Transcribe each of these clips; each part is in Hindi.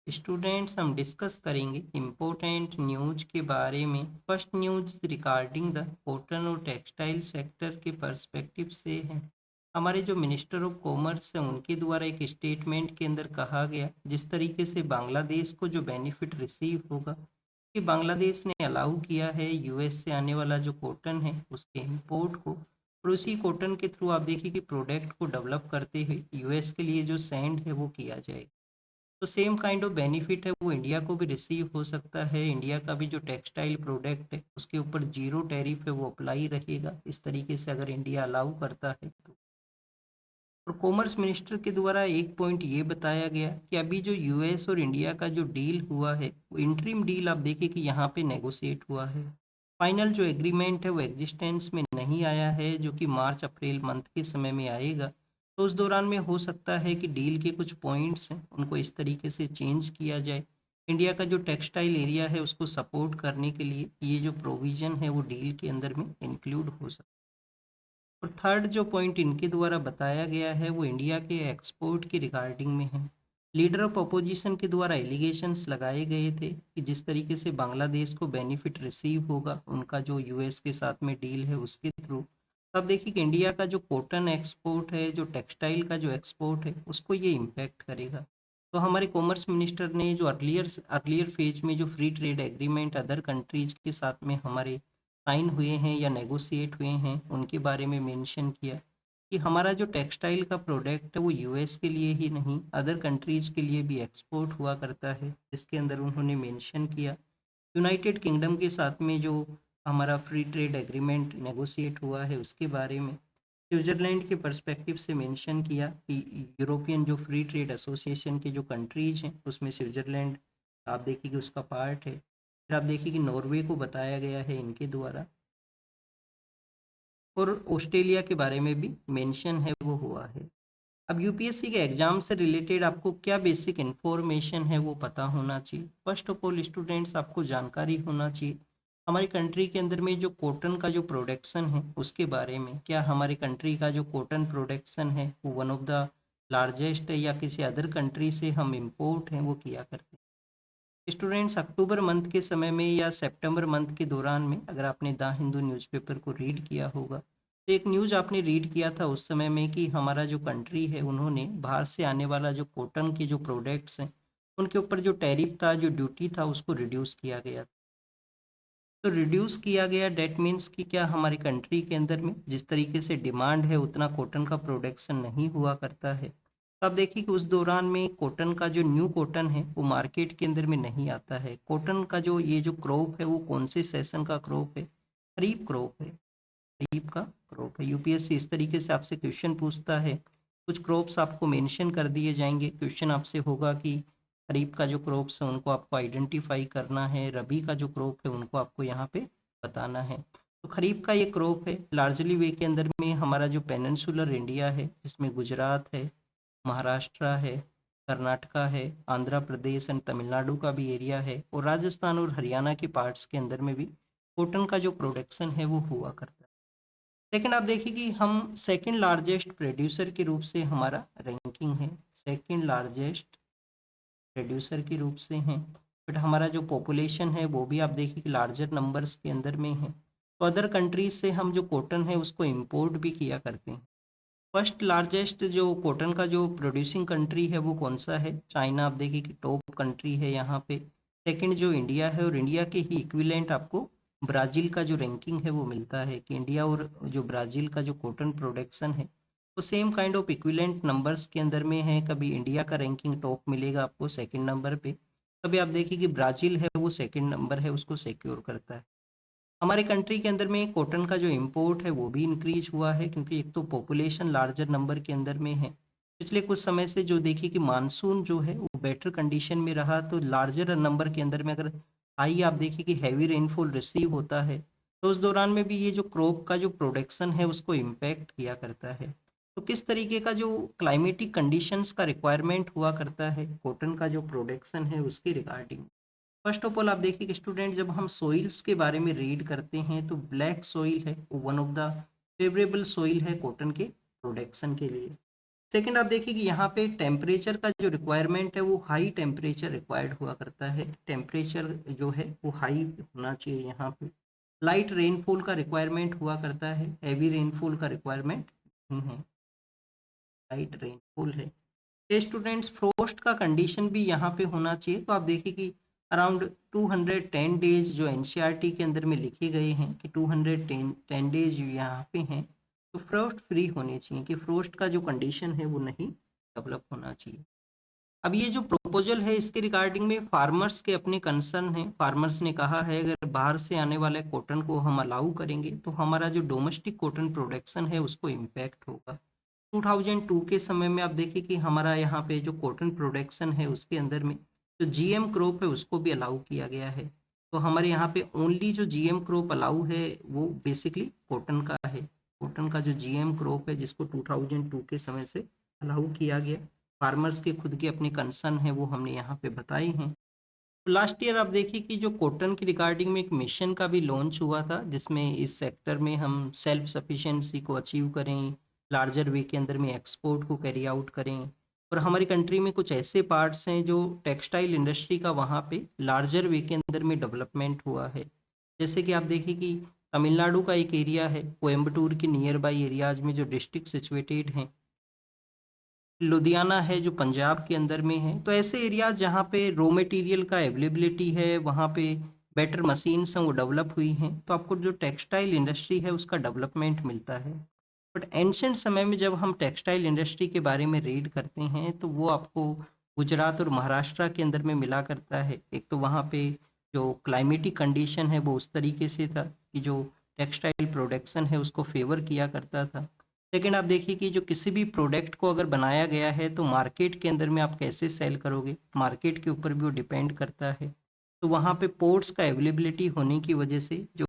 स्टूडेंट्स हम डिस्कस करेंगे इम्पोर्टेंट न्यूज के बारे में। First news regarding the cotton और टेक्सटाइल सेक्टर के पर्सपेक्टिव से है। हमारे जो मिनिस्टर ऑफ कॉमर्स है उनके द्वारा एक स्टेटमेंट के अंदर कहा गया जिस तरीके से बांग्लादेश को जो बेनिफिट रिसीव होगा कि बांग्लादेश ने अलाउ किया है यूएस से आने वाला जो कॉटन है उसके इंपोर्ट को, और उसी कॉटन के थ्रू आप देखिए कि प्रोडक्ट को डेवलप करते हुए यूएस के लिए जो सेंड है वो किया जाएगा। तो सेम काइंड ऑफ बेनिफिट है वो इंडिया को भी रिसीव हो सकता है। इंडिया का भी जो टेक्सटाइल प्रोडक्ट है उसके ऊपर जीरो टैरिफ है वो अप्लाई रहेगा, इस तरीके से अगर इंडिया अलाउ करता है तो। और कॉमर्स मिनिस्टर के द्वारा एक पॉइंट ये बताया गया कि अभी जो यूएस और इंडिया का जो डील हुआ है वो इंटरिम डील आप देखिए कि यहाँ पे नेगोशिएट हुआ है। फाइनल जो एग्रीमेंट है वो एग्जिस्टेंस में नहीं आया है, जो कि मार्च अप्रैल मंथ के समय में आएगा। तो उस दौरान में हो सकता है कि डील के कुछ पॉइंट्स हैं उनको इस तरीके से चेंज किया जाए। इंडिया का जो टेक्सटाइल एरिया है उसको सपोर्ट करने के लिए ये जो प्रोविजन है वो डील के अंदर में इंक्लूड हो सकता है। और थर्ड जो पॉइंट इनके द्वारा बताया गया है वो इंडिया के एक्सपोर्ट के रिगार्डिंग में है। लीडर ऑफ अपोजिशन के द्वारा एलिगेशंस लगाए गए थे कि जिस तरीके से बांग्लादेश को बेनिफिट रिसीव होगा उनका जो यूएस के साथ में डील है उसके थ्रू। अब देखिए कि इंडिया का जो कॉटन एक्सपोर्ट है, जो टेक्सटाइल का जो एक्सपोर्ट है उसको ये इम्पैक्ट करेगा। तो हमारे कॉमर्स मिनिस्टर ने जो अर्लियर अर्लियर फेज में जो free trade agreement other countries के साथ में हमारे साइन हुए हैं या नेगोशिएट हुए हैं उनके बारे में मेंशन किया कि हमारा जो टेक्सटाइल का प्रोडक्ट है वो यूएस के लिए ही नहीं अदर कंट्रीज के लिए भी एक्सपोर्ट हुआ करता है। इसके अंदर उन्होंने मेंशन किया यूनाइटेड किंगडम के साथ में जो हमारा फ्री ट्रेड एग्रीमेंट नेगोशिएट हुआ है उसके बारे में। स्विट्जरलैंड के पर्सपेक्टिव से मेंशन किया कि यूरोपियन जो फ्री ट्रेड एसोसिएशन के जो कंट्रीज हैं उसमें स्विट्जरलैंड आप देखिए कि उसका पार्ट है। फिर आप देखिए कि नॉर्वे को बताया गया है इनके द्वारा, और ऑस्ट्रेलिया के बारे में भी मेंशन है वो हुआ है। अब यूपीएससी के एग्जाम से रिलेटेड आपको क्या बेसिक इन्फॉर्मेशन है वो पता होना चाहिए। फर्स्ट ऑफ ऑल स्टूडेंट्स आपको जानकारी होना चाहिए हमारी कंट्री के अंदर में जो कॉटन का जो प्रोडक्शन है उसके बारे में। क्या हमारी कंट्री का जो कॉटन प्रोडक्शन है वो वन ऑफ द लार्जेस्ट है या किसी अदर कंट्री से हम इम्पोर्ट हैं वो किया करते हैं। स्टूडेंट्स अक्टूबर मंथ के समय में या सितंबर मंथ के दौरान में अगर आपने द हिंदू न्यूज़पेपर को रीड किया होगा तो एक न्यूज़ आपने रीड किया था उस समय में कि हमारा जो कंट्री है उन्होंने बाहर से आने वाला जो कॉटन के जो प्रोडक्ट्स हैं उनके ऊपर जो टैरिफ था जो ड्यूटी था उसको रिड्यूस किया गया। तो रिड्यूस किया गया डेट मीन्स कि क्या हमारी कंट्री के अंदर में जिस तरीके से डिमांड है उतना कॉटन का प्रोडक्शन नहीं हुआ करता है। तो आप देखिए कि उस दौरान में कॉटन का जो न्यू कॉटन है वो मार्केट के अंदर में नहीं आता है। कॉटन का जो ये जो क्रॉप है वो कौन से सेशन का क्रॉप है, खरीफ क्रॉप है। खरीफ का क्रॉप है। यूपीएससी इस तरीके से आपसे क्वेश्चन पूछता है, कुछ क्रॉप्स आपको मेंशन कर दिए जाएंगे। क्वेश्चन आपसे होगा कि खरीफ का जो क्रॉप्स है उनको आपको आइडेंटिफाई करना है, रबी का जो क्रॉप है उनको आपको यहाँ पे बताना है। तो खरीफ का ये क्रॉप है लार्जली वे के अंदर में हमारा जो पेनिनसुलर इंडिया है जिसमें गुजरात है, महाराष्ट्र है, कर्नाटका है, आंध्र प्रदेश एंड तमिलनाडु का भी एरिया है, और राजस्थान और हरियाणा के पार्ट्स के अंदर में भी कॉटन का जो प्रोडक्शन है वो हुआ करता है। लेकिन आप देखिए कि हम सेकंड लार्जेस्ट प्रोड्यूसर के रूप से हमारा रैंकिंग है, सेकंड लार्जेस्ट प्रोड्यूसर के रूप से हैं। बट हमारा जो पॉपुलेशन है वो भी आप देखिए कि लार्जर नंबर्स के अंदर में है। तो अदर कंट्रीज से हम जो कॉटन है उसको इम्पोर्ट भी किया करते हैं। फर्स्ट लार्जेस्ट जो कॉटन का जो प्रोड्यूसिंग कंट्री है वो कौन सा है, चाइना आप देखिए कि टॉप कंट्री है यहाँ पे। सेकंड जो इंडिया है, और इंडिया के ही इक्विवेलेंट आपको ब्राज़ील का जो रैंकिंग है वो मिलता है कि इंडिया और जो ब्राज़ील का जो कॉटन प्रोडक्शन है वो same kind of equivalent numbers के अंदर में है। कभी इंडिया का रैंकिंग टॉप मिलेगा आपको सेकंड नंबर पे, कभी आप देखिए कि ब्राज़ील है वो सेकंड नंबर है उसको सिक्योर करता है। हमारे कंट्री के अंदर में कॉटन का जो इम्पोर्ट है वो भी इंक्रीज हुआ है क्योंकि एक तो पॉपुलेशन लार्जर नंबर के अंदर में है। पिछले कुछ समय से जो देखिए कि मानसून जो है वो बेटर कंडीशन में रहा, तो लार्जर नंबर के अंदर में अगर हाई आप देखिए कि हैवी रेनफॉल रिसीव होता है तो उस दौरान में भी ये जो क्रॉप का जो प्रोडक्शन है उसको इम्पैक्ट किया करता है। तो किस तरीके का जो क्लाइमेटिक कंडीशंस का रिक्वायरमेंट हुआ करता है कॉटन का जो प्रोडक्शन है उसके रिगार्डिंग। फर्स्ट ऑफ ऑल आप देखिए कि स्टूडेंट जब हम सोइल्स के बारे में रीड करते हैं तो ब्लैक सोइल है वो one of the favourable soil है कॉटन के प्रोडक्शन के लिए। सेकंड आप देखिए कि यहाँ पे टेम्परेचर का जो रिक्वायरमेंट है वो हाई टेम्परेचर रिक्वायर्ड हुआ करता है, टेम्परेचर जो है वो हाई होना चाहिए यहाँ पे। लाइट रेनफॉल का रिक्वायरमेंट हुआ करता है, हैवी रेनफॉल का रिक्वायरमेंट नहीं है, लाइट रेनफॉल है। स्टूडेंट्स फ्रोस्ट का कंडीशन भी यहाँ पे होना चाहिए। तो आप देखिए कि अराउंड 210 डेज जो एनसीईआरटी के अंदर में लिखे गए हैं कि 210 डेज यहाँ पे हैं, तो फ्रोस्ट फ्री होने चाहिए, कि फ्रोस्ट का जो कंडीशन है वो नहीं डेवलप होना चाहिए। अब ये जो प्रपोजल है इसके रिगार्डिंग में फार्मर्स के अपने कंसर्न हैं। फार्मर्स ने कहा है अगर बाहर से आने वाले कॉटन को हम अलाउ करेंगे तो हमारा जो डोमेस्टिक कॉटन प्रोडक्शन है उसको इम्पैक्ट होगा। 2002 के समय में आप देखिए कि हमारा यहाँ पे जो कॉटन प्रोडक्शन है उसके अंदर में जो जीएम क्रॉप है उसको भी अलाउ किया गया है। तो हमारे यहाँ पे ओनली जो जीएम क्रॉप अलाउ है वो बेसिकली कॉटन का है। कॉटन का जो जीएम क्रॉप है जिसको 2002 के समय से अलाउ किया गया। फार्मर्स के खुद के अपने कंसर्न है वो हमने यहाँ पे बताए हैं। लास्ट ईयर आप देखिए कि जो कॉटन की रिगार्डिंग में एक मिशन का भी लॉन्च हुआ था जिसमें इस सेक्टर में हम सेल्फ सफिशिएंसी को अचीव करें, लार्जर वे के अंदर में एक्सपोर्ट को कैरी आउट करें। और हमारी कंट्री में कुछ ऐसे पार्ट्स हैं जो टेक्सटाइल इंडस्ट्री का वहाँ पे लार्जर वे के अंदर में डेवलपमेंट हुआ है। जैसे कि आप देखिए कि तमिलनाडु का एक एरिया है, कोयम्बटूर के नियर बाई एरियाज में जो डिस्ट्रिक्ट सिचुएटेड हैं, लुधियाना है जो पंजाब के अंदर में है। तो ऐसे एरिया जहाँ पे रॉ मटेरियल का अवेलेबिलिटी है, वहाँ पे बेटर मशीन्स हैं वो डेवलप हुई हैं, तो आपको जो टेक्सटाइल इंडस्ट्री है उसका डेवलपमेंट मिलता है। बट एंशंट समय में जब हम टेक्सटाइल इंडस्ट्री के बारे में रीड करते हैं तो वो आपको गुजरात और महाराष्ट्र के अंदर में मिला करता है। एक तो वहाँ पे जो क्लाइमेटिक कंडीशन है वो उस तरीके से था कि जो टेक्सटाइल प्रोडक्शन है उसको फेवर किया करता था। सेकेंड आप देखिए कि जो किसी भी प्रोडक्ट को अगर बनाया गया है तो मार्केट के अंदर में आप कैसे सेल करोगे, मार्केट के ऊपर भी वो डिपेंड करता है। तो वहाँ पे पोर्ट्स का अवेलेबिलिटी होने की वजह से जो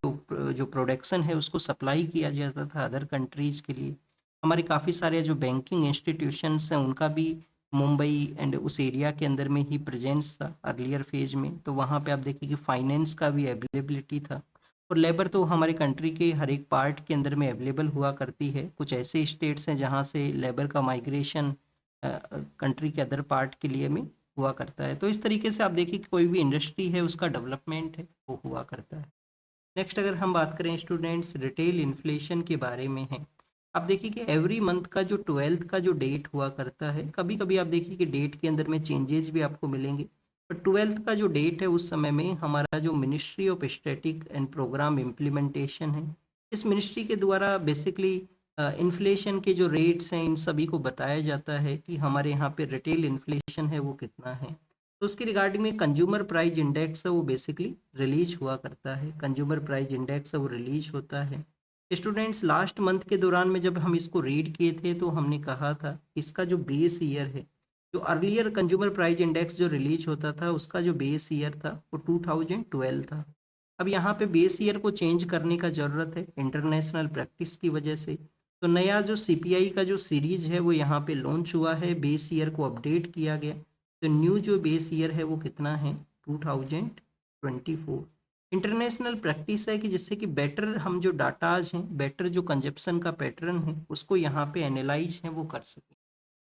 प्रोडक्शन है उसको सप्लाई किया जाता था अदर कंट्रीज के लिए। हमारे काफ़ी सारे जो बैंकिंग इंस्टीट्यूशंस हैं उनका भी मुंबई एंड उस एरिया के अंदर में ही प्रेजेंस था अर्लियर फेज में। तो वहाँ पे आप देखिए कि फाइनेंस का भी अवेलेबिलिटी था। और लेबर तो हमारे कंट्री के हर एक पार्ट के अंदर में अवेलेबल हुआ करती है। कुछ ऐसे स्टेट्स हैं जहाँ से लेबर का माइग्रेशन कंट्री के अदर पार्ट के लिए में हुआ करता है। तो इस तरीके से आप देखिए कि कोई भी इंडस्ट्री है उसका डेवलपमेंट है वो हुआ करता है। नेक्स्ट अगर हम बात करें स्टूडेंट्स रिटेल इन्फ्लेशन के बारे में है। आप देखिए कि एवरी मंथ का जो 12th का जो डेट हुआ करता है, कभी कभी आप देखिए कि डेट के अंदर में चेंजेस भी आपको मिलेंगे। पर 12th का जो डेट है उस समय में हमारा जो ministry of statistics and programme implementation है, इस मिनिस्ट्री के द्वारा बेसिकली इन्फ्लेशन के जो रेट्स हैं इन सभी को बताया जाता है कि हमारे यहाँ पे रिटेल इन्फ्लेशन है वो कितना है। तो उसके रिगार्डिंग में कंज्यूमर प्राइस इंडेक्स है वो बेसिकली रिलीज हुआ करता है, कंज्यूमर प्राइस इंडेक्स है वो रिलीज होता है। स्टूडेंट्स लास्ट मंथ के दौरान में जब हम इसको रीड किए थे तो हमने कहा था इसका जो बेस ईयर है, जो अर्लियर कंज्यूमर प्राइस इंडेक्स जो रिलीज होता था उसका जो बेस ईयर था वो 2012 था। अब यहाँ पे बेस ईयर को चेंज करने का ज़रूरत है इंटरनेशनल प्रैक्टिस की वजह से। तो नया जो सीपीआई का जो सीरीज है वो यहाँ पे लॉन्च हुआ है, बेस ईयर को अपडेट किया गया। तो न्यू जो बेस ईयर है वो कितना है, 2024। इंटरनेशनल प्रैक्टिस है कि जिससे कि बेटर हम जो डाटाज हैं, बेटर जो कंजप्शन का पैटर्न है उसको यहाँ पे एनालाइज है वो कर सकें।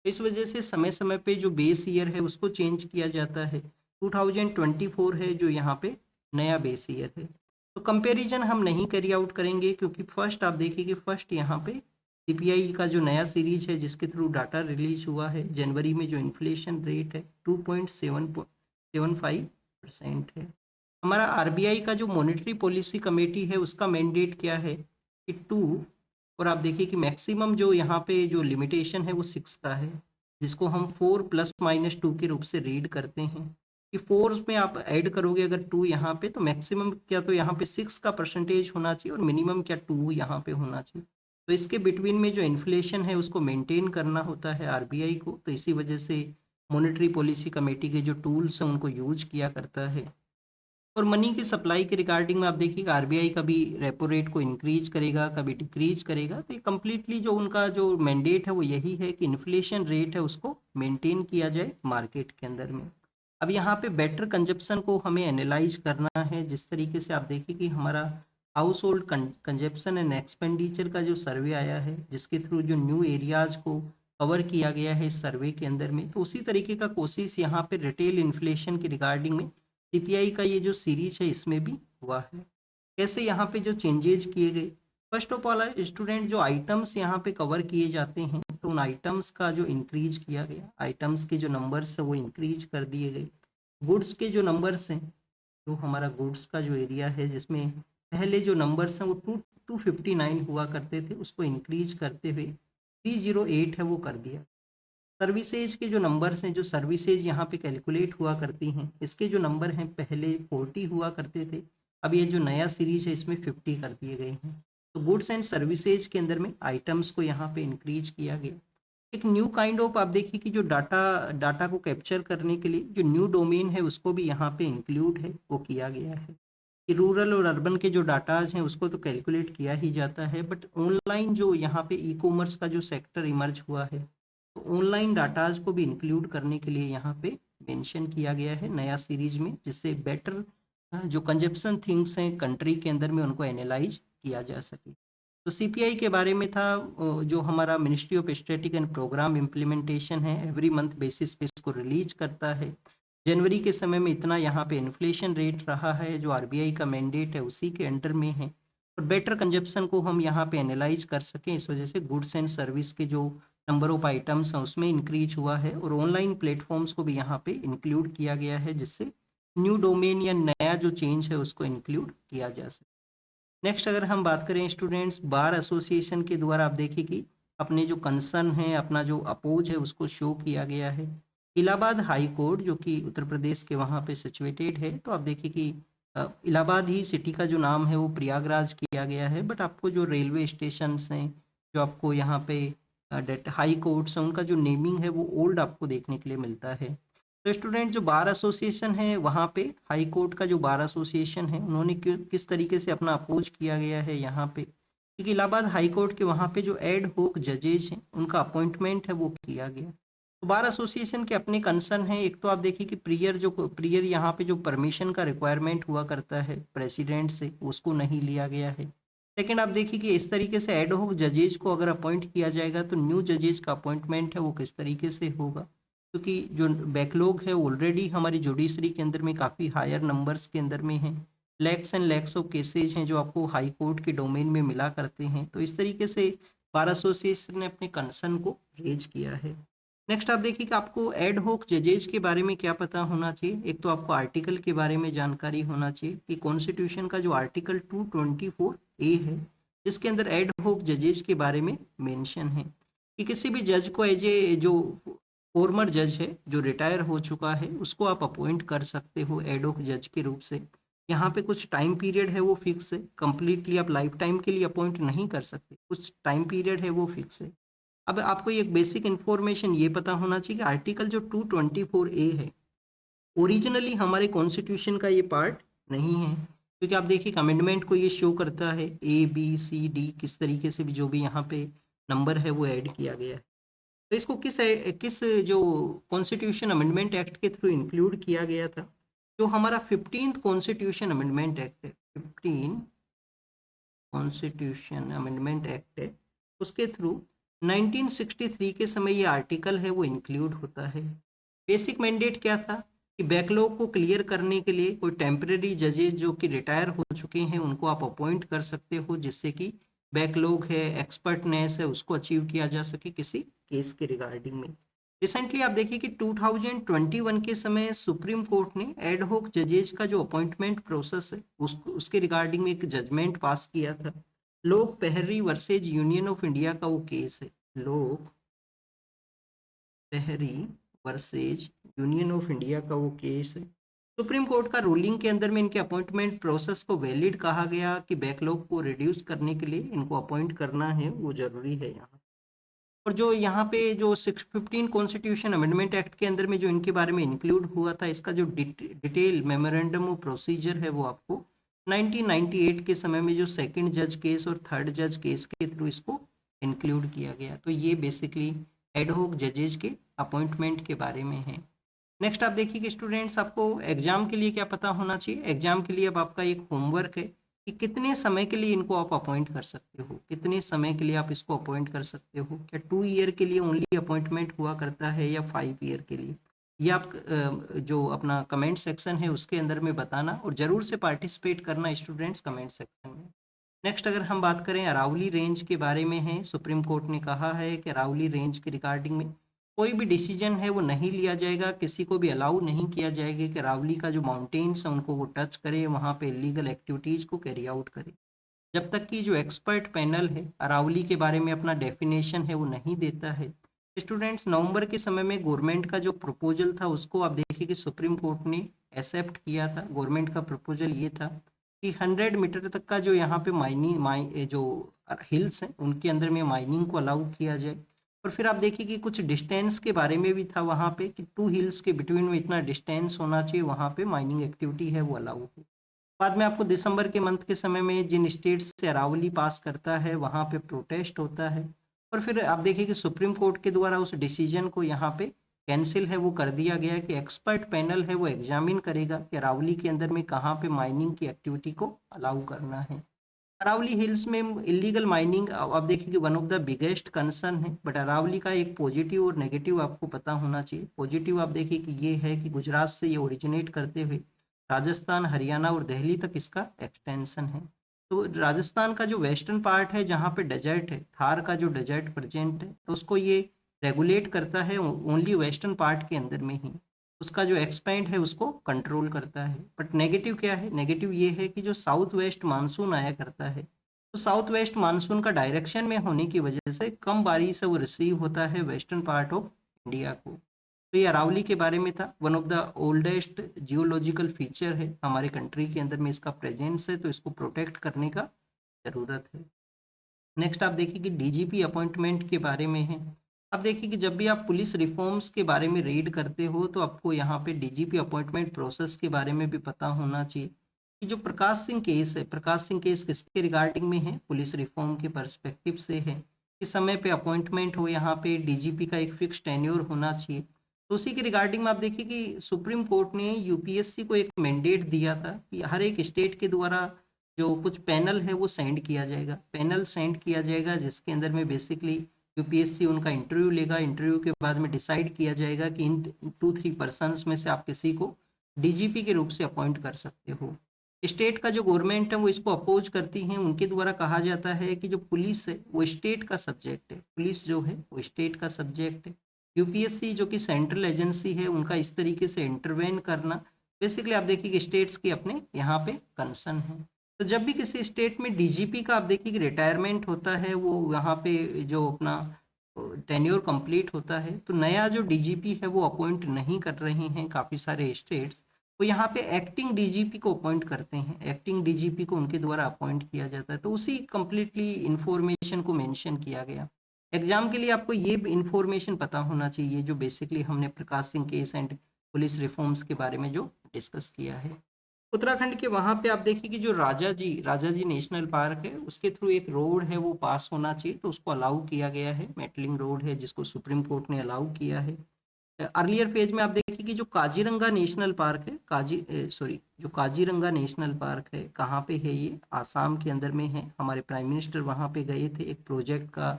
तो इस वजह से समय समय पे जो बेस ईयर है उसको चेंज किया जाता है। 2024 है जो यहाँ पे नया बेस ईयर है। तो कंपैरिजन हम नहीं कैरी आउट करेंगे क्योंकि फर्स्ट आप देखिए कि फर्स्ट यहाँ पे सीपीआई का जो नया सीरीज है जिसके थ्रू डाटा रिलीज हुआ है जनवरी में, जो इन्फ्लेशन रेट है 2.75% है। हमारा आरबीआई का जो मॉनेटरी पॉलिसी कमेटी है उसका मैंडेट क्या है कि 2। और आप देखिए कि मैक्सिमम जो यहाँ पे जो लिमिटेशन है वो 6 का है, जिसको हम 4 ± 2 के रूप से रीड करते हैं कि 4 में आप ऐड करोगे अगर 2 यहाँ पे तो मैक्सिमम क्या तो यहाँ पे 6 का परसेंटेज होना चाहिए और मिनिमम क्या 2 यहाँ पे होना चाहिए। तो इसके बिटवीन में जो इन्फ्लेशन है उसको मेंटेन करना होता है आरबीआई को। तो इसी वजह से मॉनेटरी पॉलिसी कमेटी के जो टूल्स हैं उनको यूज किया करता है। और मनी की सप्लाई के रिगार्डिंग में आप देखिएगा आरबीआई कभी रेपो रेट को इंक्रीज करेगा कभी डिक्रीज करेगा। तो ये कम्प्लीटली जो उनका जो मैंडेट है वो यही है कि इन्फ्लेशन रेट है उसको मेंटेन किया जाए मार्केट के अंदर में। अब यहाँ पे बेटर कंजप्शन को हमें एनालाइज करना है। जिस तरीके से आप देखिए कि हमारा house hold consumption and expenditure का जो सर्वे आया है जिसके थ्रू जो न्यू एरियाज को कवर किया गया है इस सर्वे के अंदर में। तो उसी तरीके का कोशिश यहाँ पे रिटेल इन्फ्लेशन के रिगार्डिंग में सीपीआई का ये जो सीरीज है इसमें भी हुआ है। कैसे यहाँ पे जो चेंजेस किए गए, फर्स्ट ऑफ ऑल स्टूडेंट जो आइटम्स यहाँ पे कवर किए जाते हैं तो उन आइटम्स का जो इंक्रीज किया गया, आइटम्स के जो नंबर्स है वो इंक्रीज कर दिए गए। गुड्स के जो नंबर्स हैं, जो हमारा गुड्स का जो एरिया है जिसमें पहले जो नंबर्स हैं वो 259 हुआ करते थे, उसको इंक्रीज करते हुए 308 है वो कर दिया। सर्विसेज के जो नंबर्स हैं, जो सर्विसेज यहाँ पे कैलकुलेट हुआ करती हैं, इसके जो नंबर हैं पहले 40 हुआ करते थे, अब ये जो नया सीरीज है इसमें 50 कर दिए गए हैं। तो गुड्स एंड सर्विसेज के अंदर में आइटम्स को यहाँ पे इंक्रीज किया गया। एक न्यू काइंड ऑफ आप देखिए कि जो डाटा को कैप्चर करने के लिए जो न्यू डोमेन है उसको भी यहाँ पे इंक्लूड है वो किया गया है। कि रूरल और अर्बन के जो डाटाज हैं उसको तो कैलकुलेट किया ही जाता है, बट ऑनलाइन जो यहाँ पे ई कॉमर्स का जो सेक्टर इमर्ज हुआ है तो ऑनलाइन डाटाज को भी इंक्लूड करने के लिए यहाँ पे मेंशन किया गया है नया सीरीज में, जिससे बेटर जो कंजप्शन थिंग्स हैं कंट्री के अंदर में उनको एनालाइज किया जा सके। तो सीपीआई के बारे में था, जो हमारा ministry of statistics and programme implementation है एवरी मंथ बेसिस पे इसको रिलीज करता है। जनवरी के समय में इतना यहाँ पे इन्फ्लेशन रेट रहा है, जो आरबीआई का मैंडेट है उसी के अंडर में है, और बेटर कंजप्शन को हम यहाँ पे एनालाइज कर सकें, इस वजह से गुड्स एंड सर्विस के जो नंबर ऑफ आइटम्स हैं उसमें इंक्रीज हुआ है, और ऑनलाइन प्लेटफॉर्म्स को भी यहाँ पे इंक्लूड किया गया है, जिससे न्यू डोमेन या नया जो चेंज है उसको इंक्लूड किया जा सके। नेक्स्ट अगर हम बात करें स्टूडेंट्स, बार एसोसिएशन के द्वारा आप देखिए कि अपने जो कंसर्न है, अपना जो अपोज है उसको शो किया गया है। इलाहाबाद हाई कोर्ट जो कि उत्तर प्रदेश के वहाँ पे सिचुएटेड है, तो आप देखिए कि इलाहाबाद ही सिटी का जो नाम है वो प्रयागराज किया गया है, बट आपको जो रेलवे स्टेशन हैं, जो आपको यहाँ पे हाई कोर्ट्स हैं, उनका जो नेमिंग है वो ओल्ड आपको देखने के लिए मिलता है। तो स्टूडेंट जो बार एसोसिएशन है वहाँ पे हाई कोर्ट का जो बार एसोसिएशन है उन्होंने किस तरीके से अपना अपोज किया गया है यहाँ पे, क्योंकि इलाहाबाद हाई कोर्ट के वहाँ पे जो एड होक जजेज हैं उनका अपॉइंटमेंट है वो किया गया। तो बार एसोसिएशन के अपने कंसर्न है, एक तो आप देखिए कि प्रियर यहाँ पे जो परमिशन का रिक्वायरमेंट हुआ करता है प्रेसिडेंट से, उसको नहीं लिया गया है। सेकेंड आप देखिए कि इस तरीके से एड होक जजेज को अगर अपॉइंट किया जाएगा तो न्यू जजेज का अपॉइंटमेंट है वो किस तरीके से होगा, क्योंकि जो बैकलॉग है ऑलरेडी हमारी जुडिशरी के अंदर में काफ़ी हायर नंबर्स के अंदर में है, lakhs and lakhs of cases हैं जो आपको हाई कोर्ट के डोमेन में मिला करते हैं। तो इस तरीके से बार एसोसिएशन ने अपने कंसर्न को रेज किया है। नेक्स्ट आप देखिए कि आपको एड होक जजेज के बारे में क्या पता होना चाहिए। एक तो आपको आर्टिकल के बारे में जानकारी होना चाहिए कि कॉन्स्टिट्यूशन का जो आर्टिकल 224A है, जिसके अंदर एड होक जजेज के बारे में मेंशन है कि किसी भी जज को एज ए जो फॉर्मर जज है जो रिटायर हो चुका है उसको आप अपॉइंट कर सकते हो एड होक जज के रूप से। यहाँ पे कुछ टाइम पीरियड है वो फिक्स है, कंप्लीटली आप लाइफ टाइम के लिए अपॉइंट नहीं कर सकते, कुछ टाइम पीरियड है वो फिक्स है। अब आपको एक बेसिक इन्फॉर्मेशन ये पता होना चाहिए कि आर्टिकल जो 224A है ओरिजिनली हमारे कॉन्स्टिट्यूशन का ये पार्ट नहीं है, क्योंकि आप देखिए अमेंडमेंट को ये शो करता है A B C D किस तरीके से भी जो भी यहाँ पे नंबर है वो ऐड किया गया है। तो इसको किस जो कॉन्स्टिट्यूशन अमेंडमेंट एक्ट के थ्रू इंक्लूड किया गया था, जो हमारा 15th कॉन्स्टिट्यूशन अमेंडमेंट एक्ट है, 15 कॉन्स्टिट्यूशन अमेंडमेंट एक्ट है, उसके थ्रू 1963 के समय ये आर्टिकल है वो इंक्लूड होता है। बेसिक मैंडेट क्या था कि बैकलॉग को क्लियर करने के लिए कोई टेम्परेरी जजेस जो कि रिटायर हो चुके हैं उनको आप अपॉइंट कर सकते हो, जिससे कि बैकलॉग है, एक्सपर्टनेस है, उसको अचीव किया जा सके किसी केस के रिगार्डिंग में। रिसेंटली आप देखिए कि 2021 के समय सुप्रीम कोर्ट ने एड होक जजेज का जो अपॉइंटमेंट प्रोसेस है उसके रिगार्डिंग में एक जजमेंट पास किया था। लोक पहरी वर्सेज यूनियन ऑफ इंडिया का वो केस है, लोक पहरी वर्सेज यूनियन ऑफ इंडिया का वो केस है। सुप्रीम कोर्ट का रूलिंग के अंदर में इनके अपॉइंटमेंट प्रोसेस को वैलिड कहा गया कि बैकलॉग को रिड्यूस करने के लिए इनको अपॉइंट करना है वो जरूरी है यहाँ। और जो यहाँ पे जो 615 कॉन्स्टिट्यूशन अमेंडमेंट एक्ट के अंदर में जो इनके बारे में इंक्लूड हुआ था, इसका जो डिटेल मेमोरेंडम ऑफ प्रोसीजर है वो आपको 1998 के समय में जो सेकंड जज केस और थर्ड जज केस के थ्रू इसको इंक्लूड किया गया। तो ये बेसिकली एड होक जजेज के अपॉइंटमेंट के बारे में है। नेक्स्ट आप देखिए कि स्टूडेंट्स आपको एग्जाम के लिए क्या पता होना चाहिए। एग्जाम के लिए अब आपका एक होमवर्क है कि कितने समय के लिए इनको आप अपॉइंट कर सकते हो, कितने समय के लिए आप इसको अपॉइंट कर सकते हो, क्या 2 ईयर के लिए ओनली अपॉइंटमेंट हुआ करता है या 5 ईयर के लिए। ये आप जो अपना कमेंट सेक्शन है उसके अंदर में बताना, और ज़रूर से पार्टिसिपेट करना स्टूडेंट्स कमेंट सेक्शन में। नेक्स्ट अगर हम बात करें अरावली रेंज के बारे में है, सुप्रीम कोर्ट ने कहा है कि अरावली रेंज के रिगार्डिंग में कोई भी डिसीजन है वो नहीं लिया जाएगा, किसी को भी अलाउ नहीं किया जाएगा कि अरावली का जो माउंटेन्स है उनको वो टच करे, वहाँ पे इलीगल एक्टिविटीज़ को कैरी आउट करे, जब तक कि जो एक्सपर्ट पैनल है अरावली के बारे में अपना डेफिनेशन है वो नहीं देता है। स्टूडेंट्स, नवंबर के समय में गवर्नमेंट का जो प्रपोजल था उसको आप देखिए कि सुप्रीम कोर्ट ने एक्सेप्ट किया था। गवर्नमेंट का प्रपोजल ये था कि 100 मीटर तक का जो यहाँ पे जो हिल्स हैं उनके अंदर में माइनिंग को अलाउ किया जाए। और फिर आप देखिए कि कुछ डिस्टेंस के बारे में भी था वहाँ पे कि 2 हिल्स के बिटवीन में इतना डिस्टेंस होना चाहिए, वहाँ पे माइनिंग एक्टिविटी है वो अलाउ हो। बाद में आपको दिसंबर के मंथ के समय में जिन स्टेट्स से अरावली पास करता है वहाँ पे प्रोटेस्ट होता है, और फिर आप देखिए कि सुप्रीम कोर्ट के द्वारा उस डिसीजन को यहाँ पे कैंसिल है वो कर दिया गया कि एक्सपर्ट पैनल है वो एग्जामिन करेगा कि अरावली के अंदर में कहाँ पे माइनिंग की एक्टिविटी को अलाउ करना है। अरावली हिल्स में इलीगल माइनिंग आप देखिए कि one of the biggest concern है, बट अरावली का एक पॉजिटिव और नेगेटिव आपको पता होना चाहिए। पॉजिटिव आप देखिए कि ये है कि गुजरात से ये ओरिजिनेट करते हुए राजस्थान, हरियाणा और दिल्ली तक इसका एक्सटेंशन है। तो राजस्थान का जो वेस्टर्न पार्ट है जहाँ पे डेजर्ट है, थार का जो डेजर्ट प्रेजेंट है, तो उसको ये रेगुलेट करता है ओनली वेस्टर्न पार्ट के अंदर में ही, उसका जो एक्सपेंड है उसको कंट्रोल करता है। बट नेगेटिव क्या है, नेगेटिव ये है कि जो साउथ वेस्ट मानसून आया करता है, तो साउथ वेस्ट मानसून का डायरेक्शन में होने की वजह से कम बारिश से वो रिसीव होता है वेस्टर्न पार्ट ऑफ इंडिया को। तो ये अरावली के बारे में था। One of the oldest geological feature है हमारे कंट्री के अंदर में इसका प्रेजेंस है, तो इसको प्रोटेक्ट करने का जरूरत है। नेक्स्ट आप देखिए कि डीजीपी अपॉइंटमेंट के बारे में है। अब देखिए कि जब भी आप पुलिस रिफॉर्म्स के बारे में रीड करते हो तो आपको यहाँ पे डीजीपी अपॉइंटमेंट प्रोसेस के बारे में भी पता होना चाहिए कि जो प्रकाश सिंह केस है, प्रकाश सिंह केस किसके रिगार्डिंग में है, पुलिस रिफॉर्म के पर्सपेक्टिव से है कि समय पे अपॉइंटमेंट हो, यहाँ पे डीजीपी का एक फिक्स टेन्योर होना चाहिए। तो उसी के रिगार्डिंग में आप देखिए कि सुप्रीम कोर्ट ने यूपीएससी को एक मैंडेट दिया था कि हर एक स्टेट के द्वारा जो कुछ पैनल है वो सेंड किया जाएगा, पैनल सेंड किया जाएगा जिसके अंदर में बेसिकली यूपीएससी उनका इंटरव्यू लेगा। इंटरव्यू के बाद में डिसाइड किया जाएगा कि इन 2-3 पर्सनस में से आप किसी को डीजीपी के रूप से अपॉइंट कर सकते हो। स्टेट का जो गवर्नमेंट है वो इसको अपोज करती हैं, उनके द्वारा कहा जाता है कि जो पुलिस है वो स्टेट का सब्जेक्ट है, पुलिस जो है वो स्टेट का सब्जेक्ट है। यूपीएससी जो कि सेंट्रल एजेंसी है, उनका इस तरीके से इंटरवेन करना बेसिकली आप देखिए कि स्टेट्स की अपने यहाँ पे कंसर्न है। तो जब भी किसी स्टेट में डीजीपी का आप देखिए कि रिटायरमेंट होता है, वो यहाँ पे जो अपना टेन्योर कंप्लीट होता है, तो नया जो डीजीपी है वो अपॉइंट नहीं कर रहे हैं काफ़ी सारे स्टेट्स, वो यहाँ पे एक्टिंग डीजीपी को अपॉइंट करते हैं, एक्टिंग डीजीपी को उनके द्वारा अपॉइंट किया जाता है। तो उसी कंप्लीटली इंफॉर्मेशन को मेंशन किया गया। एग्जाम के लिए आपको ये इंफॉर्मेशन पता होना चाहिए जो बेसिकली हमने Prakash Singh case and police reforms के बारे में जो डिस्कस किया है। उत्तराखंड के वहां पे आप देखिए कि जो राजा जी नेशनल पार्क है उसके थ्रू एक रोड है वो पास होना चाहिए, तो उसको अलाउ किया गया है। मेटलिंग रोड है जिसको सुप्रीम कोर्ट ने अलाउ किया है। अर्लियर पेज में आप देखिए कि जो काजीरंगा नेशनल पार्क है, जो काजीरंगा नेशनल पार्क है कहाँ पे है, ये आसाम के अंदर में है। हमारे प्राइम मिनिस्टर वहाँ पे गए थे एक प्रोजेक्ट का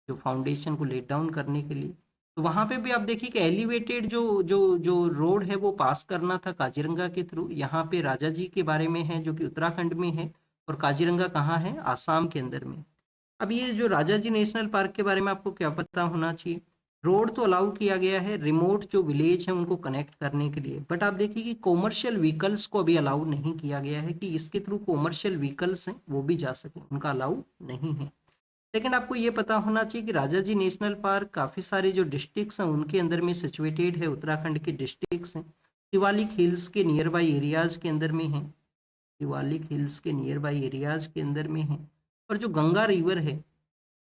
जो फाउंडेशन को लेट डाउन करने के लिए। तो वहाँ पे भी आप देखिए कि एलिवेटेड जो जो जो रोड है वो पास करना था काजीरंगा के थ्रू। यहाँ पे राजा जी के बारे में है जो कि उत्तराखंड में है, और काजीरंगा कहाँ है, आसाम के अंदर में। अब ये जो राजा जी नेशनल पार्क के बारे में आपको क्या पता होना चाहिए, रोड तो अलाउ किया गया है रिमोट जो विलेज है उनको कनेक्ट करने के लिए, बट आप देखिए कि कॉमर्शियल व्हीकल्स को अभी अलाउ नहीं किया गया है कि इसके थ्रू कॉमर्शियल व्हीकल्स हैं वो भी जा सके, उनका अलाउ नहीं है। लेकिन आपको ये पता होना चाहिए कि राजा जी नेशनल पार्क काफ़ी सारे जो डिस्ट्रिक्ट्स हैं उनके अंदर में सिचुएटेड है, उत्तराखंड के डिस्ट्रिक्ट्स हैं। शिवालिक हिल्स के नियर बाई एरियाज के अंदर में है, शिवालिक हिल्स के नियर बाई एरियाज के अंदर में है। और जो गंगा रिवर है,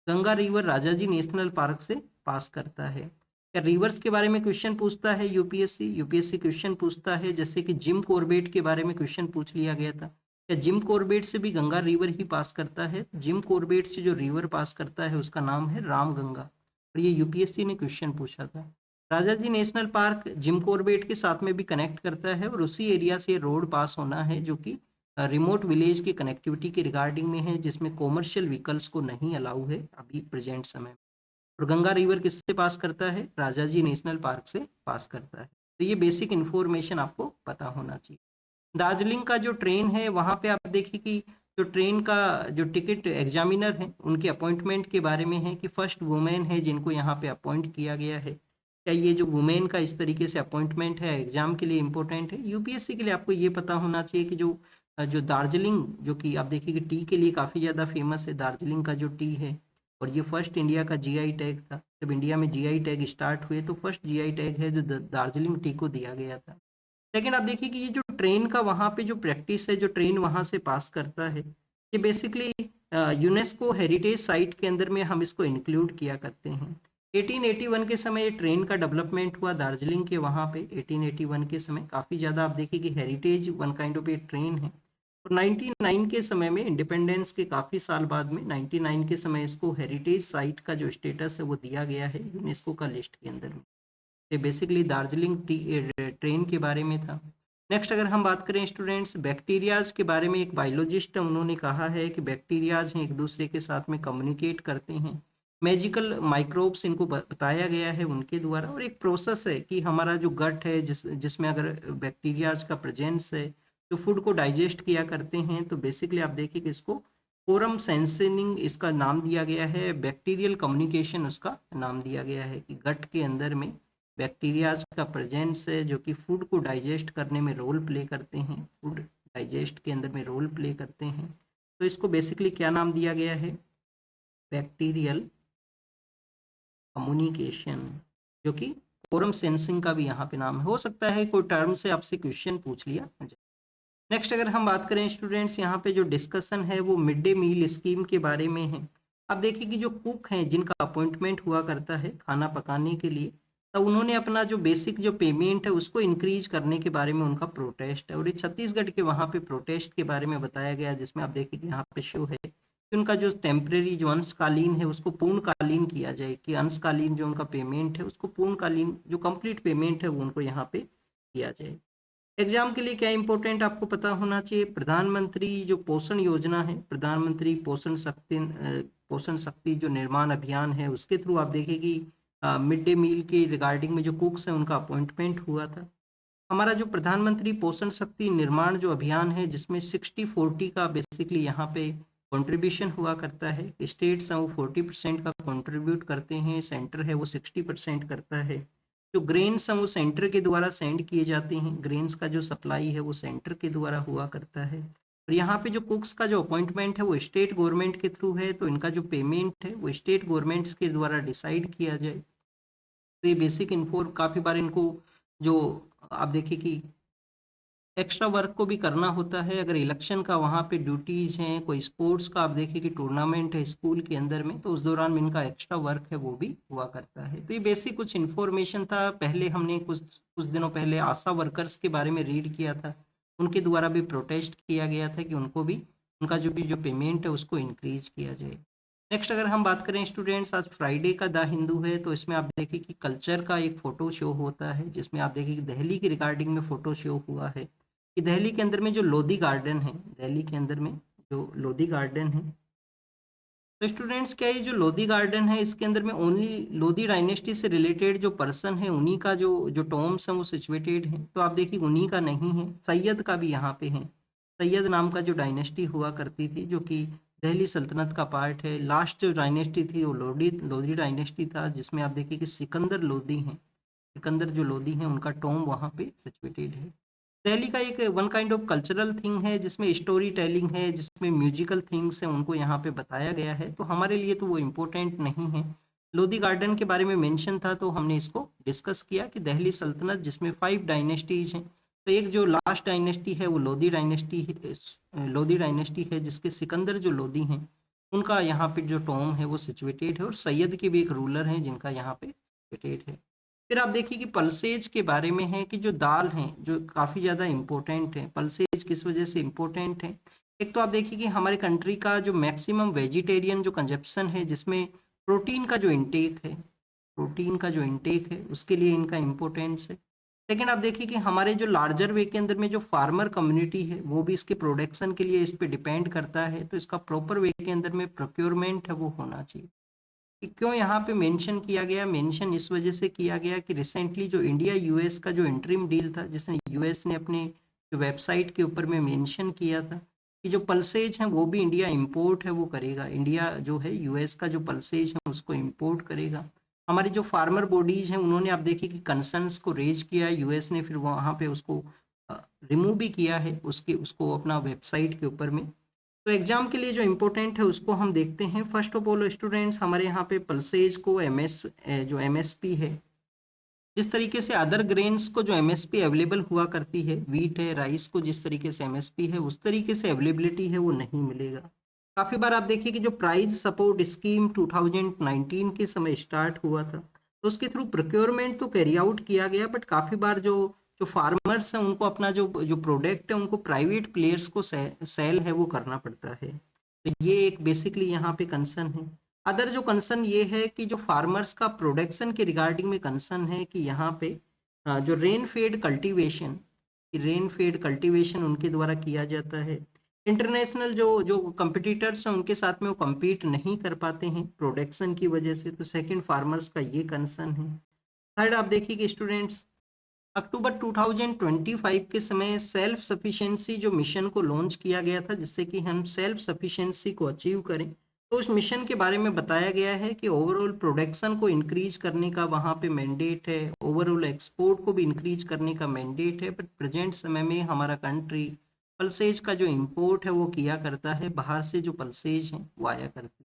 गंगा रिवर राजा जी नेशनल पार्क से पास करता है। क्या रिवर्स के बारे में क्वेश्चन पूछता है यूपीएससी, यूपीएससी क्वेश्चन पूछता है जैसे कि जिम कॉर्बेट के बारे में क्वेश्चन पूछ लिया गया था, क्या जिम कॉर्बेट से भी गंगा रिवर ही पास करता है। जिम कॉर्बेट से जो रिवर पास करता है उसका नाम है राम गंगा, और ये यूपीएससी ने क्वेश्चन पूछा था। राजा जी नेशनल पार्क जिम कॉर्बेट के साथ में भी कनेक्ट करता है, और उसी एरिया से रोड पास होना है जो कि रिमोट विलेज की कनेक्टिविटी के रिगार्डिंग में है, जिसमें कॉमर्शियल व्हीकल्स को नहीं अलाउ है अभी प्रेजेंट समय में। और गंगा रिवर किससे पास करता है? राजाजी नेशनल पार्क से पास करता है। तो ये बेसिक इन्फॉर्मेशन आपको पता होना चाहिए। दार्जिलिंग का जो ट्रेन है वहाँ पे आप देखिए कि जो ट्रेन का जो टिकट एग्जामिनर है उनके अपॉइंटमेंट के बारे में है कि फर्स्ट वुमेन है जिनको यहाँ पे अपॉइंट किया गया है। क्या ये जो वुमेन का इस तरीके से अपॉइंटमेंट है एग्जाम के लिए इम्पोर्टेंट है? यूपीएससी के लिए आपको ये पता होना चाहिए कि जो दार्जिलिंग, जो कि आप देखिए कि टी के लिए काफ़ी ज़्यादा फेमस है, दार्जिलिंग का जो टी है, और ये फर्स्ट इंडिया का जीआई टैग था। जब इंडिया में जीआई टैग स्टार्ट हुए तो फर्स्ट जीआई टैग है जो दार्जिलिंग टी को दिया गया था। लेकिन आप देखिए कि ये जो ट्रेन का वहाँ पे जो प्रैक्टिस है, जो ट्रेन वहाँ से पास करता है, ये बेसिकली यूनेस्को हेरिटेज साइट के अंदर में हम इसको इंक्लूड किया करते हैं। 1881 के समय ये ट्रेन का डेवलपमेंट हुआ दार्जिलिंग के वहाँ पे। 1881 के समय काफ़ी ज़्यादा आप देखिए कि heritage one kind of A train है। और 99 के समय में, इंडिपेंडेंस के काफ़ी साल बाद में, 99 के समय इसको हेरिटेज साइट का जो स्टेटस है वो दिया गया है यूनेस्को का लिस्ट के अंदर में। ये बेसिकली दार्जिलिंग ट्रेन के बारे में था। नेक्स्ट अगर हम बात करें स्टूडेंट्स, बैक्टीरियाज के बारे में, एक बायोलॉजिस्ट है उन्होंने कहा है कि बैक्टीरियाज हैं एक दूसरे के साथ में कम्युनिकेट करते हैं। मैजिकल माइक्रोब्स इनको बताया गया है उनके द्वारा। और एक प्रोसेस है कि हमारा जो गट है जिसमें अगर बैक्टीरियाज का प्रेजेंस है जो फूड को डाइजेस्ट किया करते हैं, तो बेसिकली आप देखिए कि इसको कोरम सेंसिंग इसका नाम दिया गया है, बैक्टीरियल कम्युनिकेशन उसका नाम दिया गया है कि गट के अंदर में बैक्टीरियाज का प्रेजेंस है जो कि फूड को डाइजेस्ट करने में रोल प्ले करते हैं, फूड डाइजेस्ट के अंदर में रोल प्ले करते हैं। तो इसको बेसिकली क्या नाम दिया गया है? बैक्टीरियल कम्युनिकेशन, जो कि कोरम सेंसिंग का भी यहाँ पे नाम है। हो सकता है कोई टर्म से आपसे क्वेश्चन पूछ लिया जाए। नेक्स्ट अगर हम बात करें स्टूडेंट्स, यहाँ पे जो डिस्कशन है वो मिड डे मील स्कीम के बारे में है। अब देखिए कि जो कुक हैं जिनका अपॉइंटमेंट हुआ करता है खाना पकाने के लिए, तो उन्होंने अपना जो बेसिक जो पेमेंट है उसको इंक्रीज करने के बारे में उनका प्रोटेस्ट है। और ये छत्तीसगढ़ के वहाँ पे प्रोटेस्ट के बारे में बताया गया, जिसमें आप देखिए कि यहाँ पे शो है कि उनका जो टेम्परेरी जो अंशकालीन है उसको पूर्णकालीन किया जाए, कि अंशकालीन जो उनका पेमेंट है उसको पूर्णकालीन जो कंप्लीट पेमेंट है वो उनको यहाँ पे किया जाए। एग्जाम के लिए क्या इंपॉर्टेंट आपको पता होना चाहिए? प्रधानमंत्री जो पोषण योजना है, प्रधानमंत्री पोषण शक्ति जो निर्माण अभियान है, उसके थ्रू आप देखिए कि मिड डे मील के रिगार्डिंग में जो कुक्स हैं उनका अपॉइंटमेंट हुआ था। हमारा जो प्रधानमंत्री पोषण शक्ति निर्माण जो अभियान है, जिसमें 60-40 का बेसिकली यहाँ पे कंट्रीब्यूशन हुआ करता है। स्टेट्स हैं वो 40% का कंट्रीब्यूट करते हैं, सेंटर है वो 60% करता है। जो ग्रेन्स हैं वो सेंटर के द्वारा सेंड किए जाते हैं, ग्रेन्स का जो सप्लाई है वो सेंटर के द्वारा हुआ करता है। और यहाँ पे जो कुक्स का जो अपॉइंटमेंट है वो स्टेट गवर्नमेंट के थ्रू है, तो इनका जो पेमेंट है वो स्टेट गवर्नमेंट के द्वारा डिसाइड किया जाए। तो ये बेसिक इन्फो काफ़ी बार इनको जो आप देखिए कि एक्स्ट्रा वर्क को भी करना होता है। अगर इलेक्शन का वहाँ पे ड्यूटीज हैं, कोई स्पोर्ट्स का आप देखिए कि टूर्नामेंट है स्कूल के अंदर में, तो उस दौरान इनका एक्स्ट्रा वर्क है वो भी हुआ करता है। तो ये बेसिक कुछ इन्फॉर्मेशन था। पहले हमने कुछ दिनों पहले आशा वर्कर्स के बारे में रीड किया था, उनके द्वारा भी प्रोटेस्ट किया गया था कि उनको भी उनका जो पेमेंट है उसको इंक्रीज किया जाए। नेक्स्ट अगर हम बात करें स्टूडेंट्स, आज फ्राइडे का द हिंदू है, तो इसमें आप देखिए कि कल्चर का एक फोटो शो होता है, जिसमें आप देखिए कि दिल्ली के रिगार्डिंग में फोटो शो हुआ है कि दिल्ली के अंदर में जो लोधी गार्डन है, दिल्ली के अंदर में जो लोधी गार्डन है, तो स्टूडेंट्स क्या ये जो लोधी गार्डन है इसके अंदर में ओनली लोधी डायनेस्टी से रिलेटेड जो पर्सन है उन्हीं का जो टॉम्स हैं वो सिचुएटेड है? तो आप देखिए उन्हीं का नहीं है, सैयद का भी यहाँ पे है। सैयद नाम का जो डायनेस्टी हुआ करती थी जो कि दिल्ली सल्तनत का पार्ट है। लास्ट जो डायनेस्टी थी वो लोधी लोधी डायनेस्टी था, जिसमें आप देखिए कि सिकंदर लोधी हैं, सिकंदर जो लोधी हैं उनका टॉम वहाँ पे सिचुएटेड है। दिल्ली का एक one kind of cultural thing है, जिसमें स्टोरी टेलिंग है, जिसमें म्यूजिकल थिंग्स हैं उनको यहाँ पे बताया गया है, तो हमारे लिए तो वो इम्पोर्टेंट नहीं है। लोधी गार्डन के बारे में मेंशन था तो हमने इसको डिस्कस किया कि दिल्ली सल्तनत जिसमें 5 डायनेस्टीज हैं, तो एक जो लास्ट डायनेस्टी है वो लोधी डायनेस्टी है, लोधी डायनेस्टी है जिसके सिकंदर जो लोधी हैं उनका यहाँ पे जो टॉम है वो सिचुएटेड है, और सैयद के भी एक रूलर हैं जिनका यहाँ पे सिचुएटेड है। फिर आप देखिए कि पल्सेज के बारे में है कि जो दाल हैं जो काफ़ी ज़्यादा इम्पोर्टेंट है। पल्सेज किस वजह से इम्पोर्टेंट है? एक तो आप देखिए कि हमारे कंट्री का जो मैक्सिमम वेजिटेरियन जो कंजप्शन है, जिसमें प्रोटीन का जो इंटेक है, प्रोटीन का जो इंटेक है उसके लिए इनका इम्पोर्टेंस है। सेकंड आप देखिए कि हमारे जो लार्जर वे के अंदर में जो फार्मर कम्युनिटी है वो भी इसके प्रोडक्शन के लिए इस पे डिपेंड करता है, तो इसका प्रॉपर वे के अंदर में प्रोक्योरमेंट है वो होना चाहिए। कि क्यों यहाँ पे मेंशन किया गया, मेंशन इस वजह से किया गया कि रिसेंटली जो इंडिया यूएस का जो इंटरिम डील था, जिसने यूएस ने अपने जो वेबसाइट के ऊपर में मेंशन किया था कि जो पल्सेज हैं वो भी इंडिया इंपोर्ट है वो करेगा, इंडिया जो है यूएस का जो पल्सेज है उसको इंपोर्ट करेगा। हमारी जो फार्मर बॉडीज हैं उन्होंने आप देखिए कि कंसर्न्स को रेज किया, यूएस ने फिर वहाँ पे उसको रिमूव भी किया है उसको अपना वेबसाइट के ऊपर में। तो एग्जाम के लिए जो इम्पोर्टेंट है उसको हम देखते हैं। फर्स्ट ऑफ ऑल स्टूडेंट्स, हमारे यहाँ पे पल्सेज को जो एमएसपी है, जिस तरीके से अदर ग्रेन्स को जो एमएसपी अवेलेबल हुआ करती है, वीट है, राइस को जिस तरीके से एमएसपी है उस तरीके से अवेलेबिलिटी है वो नहीं मिलेगा। काफी बार आप देखिए कि जो प्राइस सपोर्ट स्कीम 2019 के समय स्टार्ट हुआ था, तो उसके थ्रू प्रोक्योरमेंट तो कैरी आउट किया गया, बट काफी बार जो जो फार्मर्स हैं उनको अपना जो जो प्रोडक्ट है उनको प्राइवेट प्लेयर्स को सेल है वो करना पड़ता है। तो ये एक बेसिकली यहाँ पे कंसर्न है। अदर जो कंसर्न ये है कि जो फार्मर्स का प्रोडक्शन के रिगार्डिंग में कंसर्न है कि यहाँ पे जो रेन फेड कल्टीवेशन उनके द्वारा किया जाता है। इंटरनेशनल जो जो कंपिटिटर्स हैं उनके साथ में वो compete नहीं कर पाते हैं प्रोडक्शन की वजह से, तो सेकंड फार्मर्स का ये कंसर्न है। थर्ड आप देखिए कि स्टूडेंट्स, अक्टूबर 2025 के समय सेल्फ सफिशिएंसी जो मिशन को लॉन्च किया गया था जिससे कि हम सेल्फ सफिशिएंसी को अचीव करें, तो उस मिशन के बारे में बताया गया है कि ओवरऑल प्रोडक्शन को इंक्रीज करने का वहाँ पे मैंडेट है, ओवरऑल एक्सपोर्ट को भी इंक्रीज करने का मैंडेट है, बट प्रेजेंट समय में हमारा कंट्री पल्सेज का जो इम्पोर्ट है वो किया करता है, बाहर से जो पल्सेज हैं वो आया करते हैं।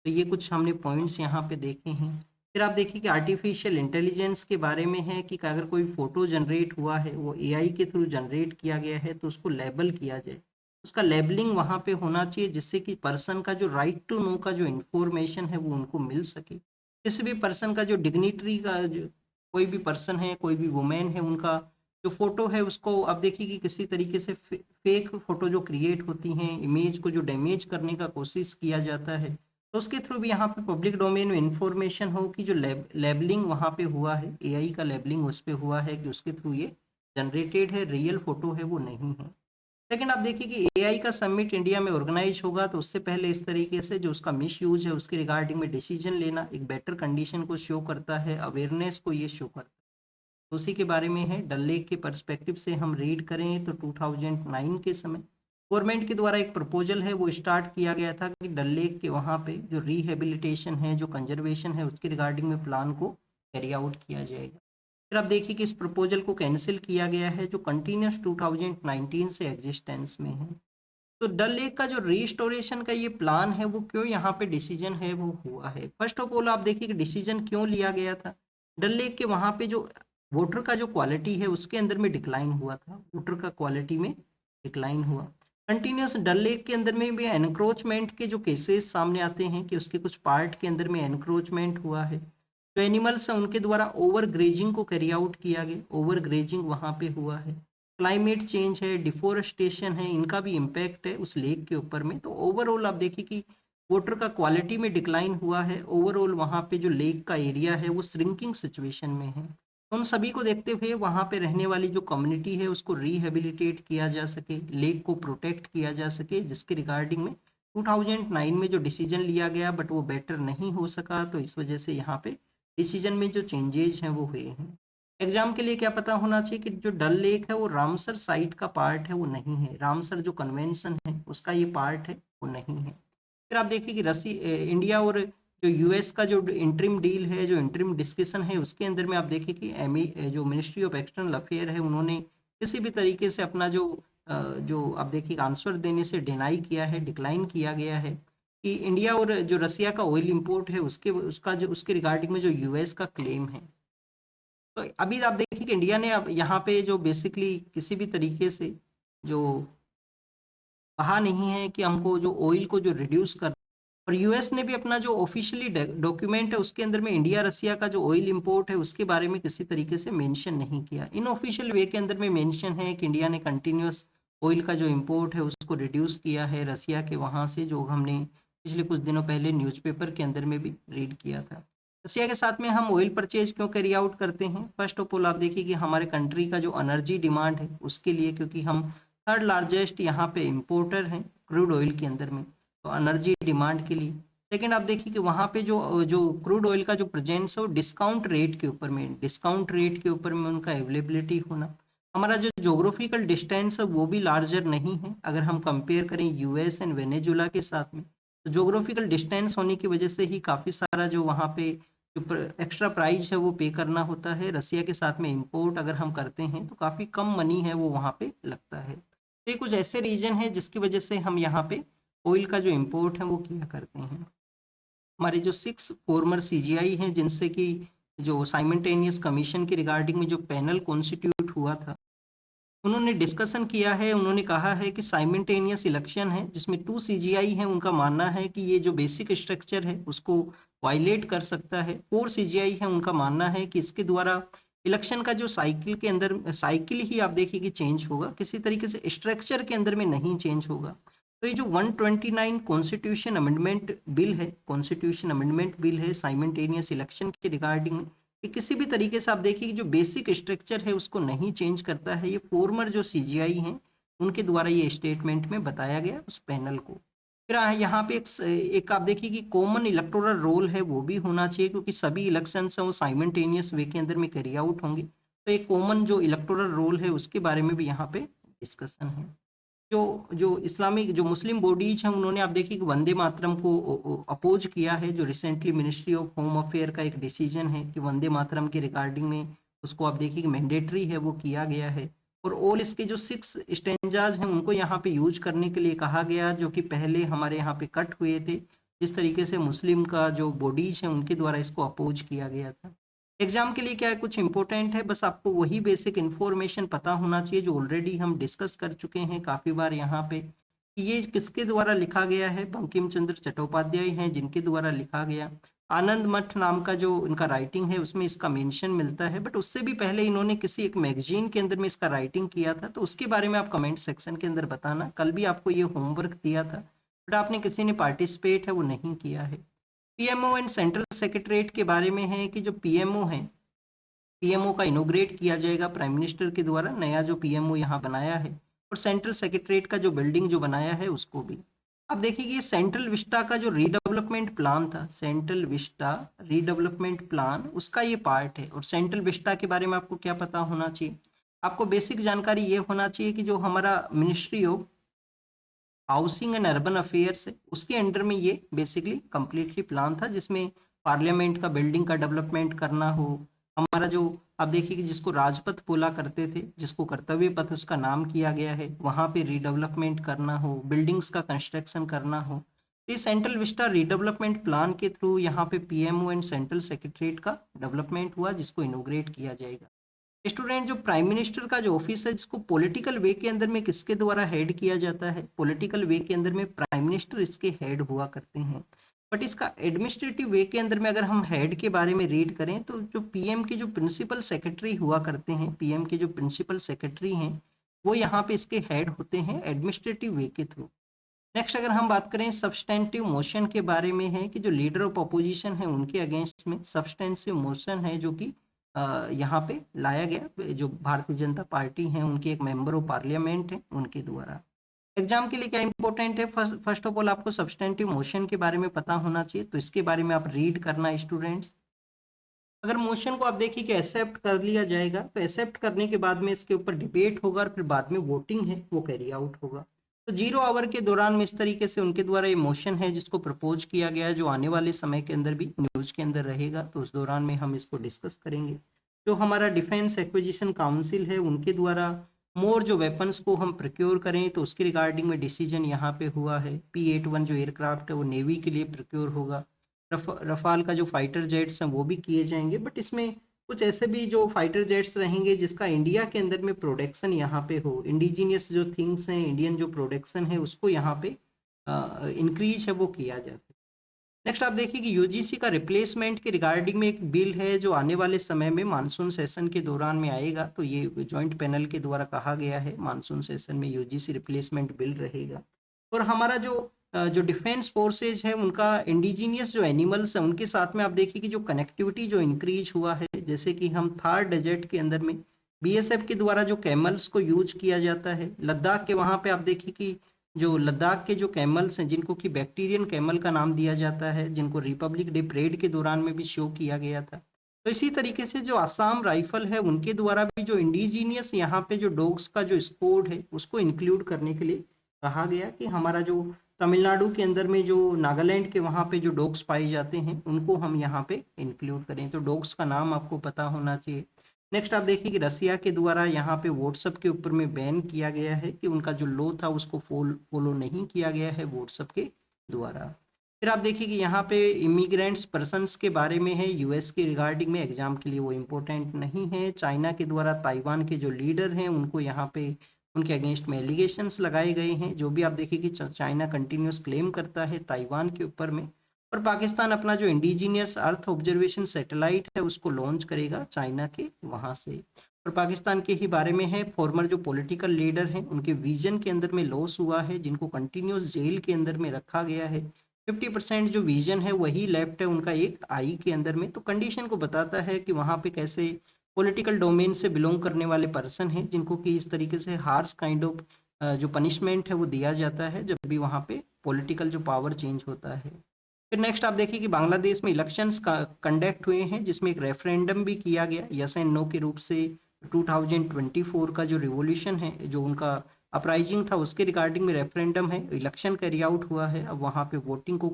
तो ये कुछ हमने पॉइंट्स यहाँ पे देखे हैं। फिर आप देखिए कि आर्टिफिशियल इंटेलिजेंस के बारे में है कि अगर कोई फोटो जनरेट हुआ है वो एआई के थ्रू जनरेट किया गया है तो उसको लेबल किया जाए, उसका लेबलिंग वहाँ पे होना चाहिए जिससे कि पर्सन का जो राइट टू नो का जो इंफॉर्मेशन है वो उनको मिल सके। किसी भी पर्सन का जो डिग्निटरी का जो कोई भी पर्सन है, कोई भी वुमेन है, उनका जो फोटो है उसको आप देखिए कि किसी तरीके से फेक फोटो जो क्रिएट होती हैं, इमेज को जो डैमेज करने का कोशिश किया जाता है, तो उसके थ्रू भी यहाँ पे पब्लिक डोमेन में इंफॉर्मेशन हो कि जो लेबलिंग वहाँ पे हुआ है, एआई का लेबलिंग उस पे हुआ है कि उसके थ्रू ये जनरेटेड है, रियल फोटो है वो नहीं है। लेकिन आप देखिए कि एआई का समिट इंडिया में ऑर्गेनाइज होगा तो उससे पहले इस तरीके से जो उसका मिस यूज है उसके रिगार्डिंग में डिसीजन लेना एक बेटर कंडीशन को शो करता है, अवेयरनेस को ये शो करता है। तो उसी के बारे में है। डल लेक के पर्सपेक्टिव से हम रीड करें तो 2009 के समय गवर्नमेंट के द्वारा एक प्रपोजल है वो स्टार्ट किया गया था कि डल लेक के वहाँ पे जो रिहेबिलिटेशन है, जो कंजर्वेशन है, उसके रिगार्डिंग में प्लान को कैरी आउट किया जाएगा। फिर आप देखिए कि इस प्रपोजल को कैंसिल किया गया है जो कंटिन्यूस 2019 से एग्जिस्टेंस में है। तो डल लेक का जो रिस्टोरेशन का ये प्लान है वो क्यों यहाँ पे डिसीजन है वो हुआ है। फर्स्ट ऑफ ऑल आप देखिए कि डिसीजन क्यों लिया गया था। डल लेक के वहाँ पे जो वाटर का जो क्वालिटी है उसके अंदर में डिक्लाइन हुआ था, वाटर का क्वालिटी में डिक्लाइन हुआ। कंटिन्यूस डल लेक के अंदर में भी एनक्रोचमेंट के जो केसेस सामने आते हैं कि उसके कुछ पार्ट के अंदर में एनक्रोचमेंट हुआ है, जो एनिमल्स हैं उनके द्वारा ओवर ग्रेजिंग को कैरी आउट किया गया, ओवर ग्रेजिंग वहाँ पे हुआ है। क्लाइमेट चेंज है, डिफोरेस्टेशन है, इनका भी इम्पैक्ट है उस लेक के ऊपर में। तो ओवरऑल आप देखिए कि वाटर का क्वालिटी में डिक्लाइन हुआ है, ओवरऑल वहाँ पे जो लेक का एरिया है वो श्रिंकिंग सिचुएशन में है। उन सभी को देखते हुए वहाँ पे रहने वाली जो कम्युनिटी है उसको रिहेबिलिटेट किया जा सके, लेक को प्रोटेक्ट किया जा सके, जिसके रिगार्डिंग में 2009 में जो डिसीजन लिया गया बट वो बेटर नहीं हो सका, तो इस वजह से यहाँ पे डिसीजन में जो चेंजेज हैं वो हुए हैं। एग्जाम के लिए क्या पता होना चाहिए कि जो डल लेक है वो रामसर साइट का पार्ट है वो नहीं है, रामसर जो कन्वेंशन है उसका ये पार्ट है वो नहीं है। फिर आप देखिए कि इंडिया और जो यूएस का जो इंटरिम डील है, जो इंटरिम डिस्कशन है, उसके अंदर में आप देखिए कि जो मिनिस्ट्री ऑफ एक्सटर्नल अफेयर है उन्होंने किसी भी तरीके से अपना जो आप देखिए आंसर देने से डिनाई किया है, डिक्लाइन किया गया है कि इंडिया और जो रसिया का ऑयल इंपोर्ट है उसके रिगार्डिंग में जो यूएस का क्लेम है। तो अभी आप देखिए कि इंडिया ने अब यहाँ पे जो बेसिकली किसी भी तरीके से जो कहा नहीं है कि हमको जो ऑयल को जो रिड्यूस कर, और यूएस ने भी अपना जो ऑफिशियली डॉक्यूमेंट है उसके अंदर में इंडिया रसिया का जो ऑयल इंपोर्ट है उसके बारे में किसी तरीके से मेंशन नहीं किया। इन ऑफिशियल वे के अंदर में मेंशन है कि इंडिया ने कंटिन्यूस ऑयल का जो इंपोर्ट है उसको रिड्यूस किया है रसिया के वहाँ से, जो हमने पिछले कुछ दिनों पहले न्यूज़पेपर के अंदर में भी रीड किया था। रसिया के साथ में हम ऑयल परचेज क्यों कैरी आउट करते हैं? फर्स्ट ऑफ ऑल आप देखिए कि हमारे कंट्री का जो एनर्जी डिमांड है उसके लिए, क्योंकि हम थर्ड लार्जेस्ट यहाँ पे इम्पोर्टर हैं क्रूड ऑयल के अंदर में, तो एनर्जी डिमांड के लिए। सेकंड आप देखिए कि वहाँ पे जो जो क्रूड ऑयल का जो प्रेजेंस है वो डिस्काउंट रेट के ऊपर में उनका अवेलेबिलिटी होना। हमारा जो जोग्राफिकल डिस्टेंस है वो भी लार्जर नहीं है अगर हम कंपेयर करें यूएस एंड वेनेजुला के साथ में। तो जोग्राफिकल डिस्टेंस होने की वजह से ही काफ़ी सारा जो वहाँ पे जो एक्स्ट्रा प्राइस है वो पे करना होता है। रसिया के साथ में इंपोर्ट अगर हम करते हैं तो काफ़ी कम मनी है वो वहाँ पे लगता है। तो ये कुछ ऐसे रीजन है जिसकी वजह से हम यहाँ पे ऑयल का जो इम्पोर्ट है वो किया करते हैं। हमारे जो 6 फॉर्मर सीजीआई हैं जिनसे कि जो साइमल्टेनियस कमीशन के रिगार्डिंग में जो पैनल कॉन्स्टिट्यूट हुआ था, उन्होंने डिस्कशन किया है। उन्होंने कहा है कि साइमल्टेनियस इलेक्शन है जिसमें 2 सीजीआई हैं, उनका मानना है कि ये जो बेसिक स्ट्रक्चर है उसको वायलेट कर सकता है। 4 सीजीआई है, उनका मानना है कि इसके द्वारा इलेक्शन का जो साइकिल के अंदर साइकिल ही आप देखिए कि चेंज होगा, किसी तरीके से स्ट्रक्चर के अंदर में नहीं चेंज होगा। तो ये जो 129 कॉन्स्टिट्यूशन अमेंडमेंट बिल है साइमल्टेनियस इलेक्शन के रिगार्डिंग में, कि किसी भी तरीके से आप देखिए कि जो बेसिक स्ट्रक्चर है उसको नहीं चेंज करता है। ये फॉर्मर जो सीजीआई हैं उनके द्वारा ये स्टेटमेंट में बताया गया उस पैनल को। फिर यहाँ पे एक आप देखिए कि कॉमन इलेक्टोरल रोल है वो भी होना चाहिए, क्योंकि सभी इलेक्शंस हैं वो साइमल्टेनियस वे के अंदर में कैरी आउट होंगे। तो एक कॉमन जो इलेक्टोरल रोल है उसके बारे में भी यहाँ पे डिस्कशन है। जो जो इस्लामिक जो मुस्लिम बॉडीज हैं उन्होंने आप देखिए कि वंदे मातरम को अपोज किया है। जो recently ministry of home affair का एक डिसीजन है कि वंदे मातरम के रिगार्डिंग में उसको आप देखिए कि मैंडेटरी है वो किया गया है। और ऑल इसके जो 6 स्टेंजाज हैं उनको यहाँ पे यूज करने के लिए कहा गया, जो कि पहले हमारे यहाँ पे कट हुए थे। जिस तरीके से मुस्लिम का जो बॉडीज है उनके द्वारा इसको अपोज किया गया था। एग्जाम के लिए क्या है, कुछ इंपॉर्टेंट है, बस आपको वही बेसिक इन्फॉर्मेशन पता होना चाहिए जो ऑलरेडी हम डिस्कस कर चुके हैं काफ़ी बार यहाँ पे, कि ये किसके द्वारा लिखा गया है। बंकिम चंद्र चट्टोपाध्याय हैं जिनके द्वारा लिखा गया। आनंद मठ नाम का जो इनका राइटिंग है उसमें इसका मेंशन मिलता है, बट उससे भी पहले इन्होंने किसी एक मैगजीन के अंदर में इसका राइटिंग किया था, तो उसके बारे में आप कमेंट सेक्शन के अंदर बताना। कल भी आपको ये होमवर्क दिया था बट आपने किसी ने पार्टिसिपेट है वो नहीं किया है। पीएमओ एंड सेंट्रल सेक्रेटरीट के बारे में है कि जो पीएमओ है, पीएमओ का इनोग्रेट किया जाएगा प्राइम मिनिस्टर के द्वारा, नया जो पीएमओ यहाँ बनाया है। और सेंट्रल सेक्रेटरीट का जो बिल्डिंग जो बनाया है उसको भी अब देखिए कि ये सेंट्रल विस्टा का जो रीडेवलपमेंट प्लान था, सेंट्रल विस्टा रीडेवलपमेंट प्लान, उसका ये पार्ट है। और सेंट्रल विस्टा के बारे में आपको क्या पता होना चाहिए, आपको बेसिक जानकारी ये होना चाहिए कि जो हमारा ministry of housing and urban affairs है उसके अंडर में ये बेसिकली कंप्लीटली प्लान था, जिसमें पार्लियामेंट का बिल्डिंग का डेवलपमेंट करना हो, हमारा जो आप देखिए कि जिसको राजपथ बोला करते थे, जिसको कर्तव्य पथ उसका नाम किया गया है, वहाँ पे रीडेवलपमेंट करना हो, बिल्डिंग्स का कंस्ट्रक्शन करना हो। तो ये सेंट्रल विस्टा रीडेवलपमेंट प्लान के थ्रू यहाँ पे पीएमओ एंड सेंट्रल सेक्रेटरीट का डेवलपमेंट हुआ, जिसको इनोग्रेट किया जाएगा। स्टूडेंट, जो प्राइम मिनिस्टर का जो ऑफिस है जिसको पॉलिटिकल वे के अंदर में किसके द्वारा हेड किया जाता है, पॉलिटिकल वे के अंदर में प्राइम मिनिस्टर इसके हेड हुआ करते हैं। बट इसका एडमिनिस्ट्रेटिव वे के अंदर में अगर हम हेड के बारे में रीड करें तो जो पीएम के जो प्रिंसिपल सेक्रेटरी हुआ करते हैं, पीएम के जो प्रिंसिपल सेक्रेटरी हैं वो यहाँ पे इसके हेड होते हैं एडमिनिस्ट्रेटिव वे के थ्रू। नेक्स्ट अगर हम बात करें सब्सटेंटिव मोशन के बारे में, है कि जो लीडर ऑफ अपोजिशन है उनके अगेंस्ट में सब्सटेंटिव मोशन है जो कि यहाँ पे लाया गया, जो भारतीय जनता पार्टी है उनके एक मेंबर ऑफ पार्लियामेंट है उनके द्वारा। एग्जाम के लिए क्या इंपॉर्टेंट है, फर्स्ट ऑफ ऑल आपको सब्सटेंटिव मोशन के बारे में पता होना चाहिए, तो इसके बारे में आप रीड करना स्टूडेंट्स। अगर मोशन को आप देखिए कि एक्सेप्ट कर लिया जाएगा तो एक्सेप्ट करने के बाद में इसके ऊपर डिबेट होगा और फिर बाद में वोटिंग है वो कैरी आउट होगा। तो 0 आवर के दौरान में इस तरीके से उनके द्वारा ये मोशन है जिसको प्रपोज किया गया है, जो आने वाले समय के अंदर भी न्यूज के अंदर रहेगा, तो उस दौरान में हम इसको डिस्कस करेंगे। जो हमारा डिफेंस एक्विजिशन काउंसिल है उनके द्वारा मोर जो वेपन्स को हम प्रोक्योर करें तो उसके रिगार्डिंग में डिसीजन यहाँ पे हुआ है। P-81 जो एयरक्राफ्ट है वो नेवी के लिए प्रोक्योर होगा। रफाल का जो फाइटर जेट्स हैं वो भी किए जाएंगे, बट इसमें कुछ ऐसे भी जो फाइटर जेट्स रहेंगे जिसका इंडिया के अंदर में प्रोडक्शन यहाँ पे हो, इंडिजीनियस जो थिंग्स हैं, इंडियन जो प्रोडक्शन है उसको यहाँ पे इंक्रीज है वो किया जा सके। नेक्स्ट आप देखिए कि यूजीसी का रिप्लेसमेंट के रिगार्डिंग में एक बिल है जो आने वाले समय में मानसून सेशन के दौरान में आएगा, तो ये जॉइंट पैनल के द्वारा कहा गया है मानसून सेशन में यूजीसी रिप्लेसमेंट बिल रहेगा। और हमारा जो जो डिफेंस फोर्सेज है उनका इंडिजीनियस जो एनिमल्स है उनके साथ में आप देखिए कि जो कनेक्टिविटी जो इंक्रीज हुआ है, जैसे कि हम थार डेजर्ट के अंदर में बीएसएफ के द्वारा जो कैमल्स को यूज किया जाता है, लद्दाख के वहां पे आप देखिए कि जो लद्दाख के जो कैमल्स हैं जिनको कि बैक्टीरियन कैमल का नाम दिया जाता है, जिनको रिपब्लिक डे परेड के दौरान में भी शो किया गया था। तो इसी तरीके से जो आसाम राइफल है उनके द्वारा भी जो इंडिजीनियस यहाँ पे जो डॉग्स का जो स्कोड है उसको इंक्लूड करने के लिए कहा गया कि हमारा जो तमिलनाडु के अंदर में जो नागालैंड के वहाँ पे जो डॉग्स पाए जाते हैं उनको हम यहाँ पे इंक्लूड करें। तो डॉग्स का नाम आपको पता होना चाहिए। नेक्स्ट आप देखिए कि रसिया के द्वारा यहाँ पे व्हाट्सएप के ऊपर में बैन किया गया है कि उनका जो लॉ था उसको फॉलो नहीं किया गया है व्हाट्सएप के द्वारा। फिर आप देखिए कि यहाँ पे इमिग्रेंट्स पर्सन्स के बारे में है, यूएस के रिगार्डिंग में एग्जाम के लिए वो इम्पोर्टेंट नहीं है। चाइना के द्वारा ताइवान के जो लीडर हैं उनको यहाँ पे उनके अगेंस्ट में एलिगेशंस लगाए गए हैं, जो भी आप देखिए कि चाइना कंटिन्यूस क्लेम करता है ताइवान के ऊपर में। और पाकिस्तान अपना जो इंडिजीनियस अर्थ ऑब्जर्वेशन सैटेलाइट है उसको लॉन्च करेगा चाइना के वहां से। और पाकिस्तान के ही बारे में है, फॉर्मर जो पॉलिटिकल लीडर हैं उनके विजन के अंदर में लॉस हुआ है, जिनको कंटिन्यूस जेल के अंदर में रखा गया है। 50% जो विजन है वही लेफ्ट है उनका एक आई के अंदर में। तो कंडीशन को बताता है कि वहां पे कैसे पॉलिटिकल डोमेन से बिलोंग करने वाले पर्सन हैं जिनको कि इस तरीके से हार्श काइंड ऑफ जो पनिशमेंट है वो दिया जाता है जब भी वहां पे पॉलिटिकल जो पावर चेंज होता है। फिर नेक्स्ट आप देखिए कि बांग्लादेश में इलेक्शंस का कंडक्ट हुए हैं जिसमें एक रेफरेंडम भी किया गया यस एंड नो के रूप से। 2024 का जो रिवॉल्यूशन है, जो उनका अपराइजिंग था, उसके रिगार्डिंग में रेफरेंडम है, इलेक्शन कैरी आउट हुआ है। अब वहाँ पे वोटिंग को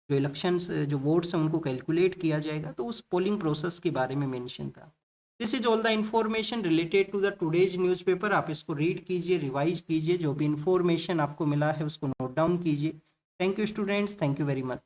जो इलेक्शंस जो वोट्स हैं उनको कैलकुलेट किया जाएगा, तो उस पोलिंग प्रोसेस के बारे में मेंशन था। This is all the information related to the today's newspaper. आप इसको रीड कीजिए, रिवाइज कीजिए, जो भी इंफॉर्मेशन आपको मिला है उसको नोट डाउन कीजिए। Thank you students, thank you very much.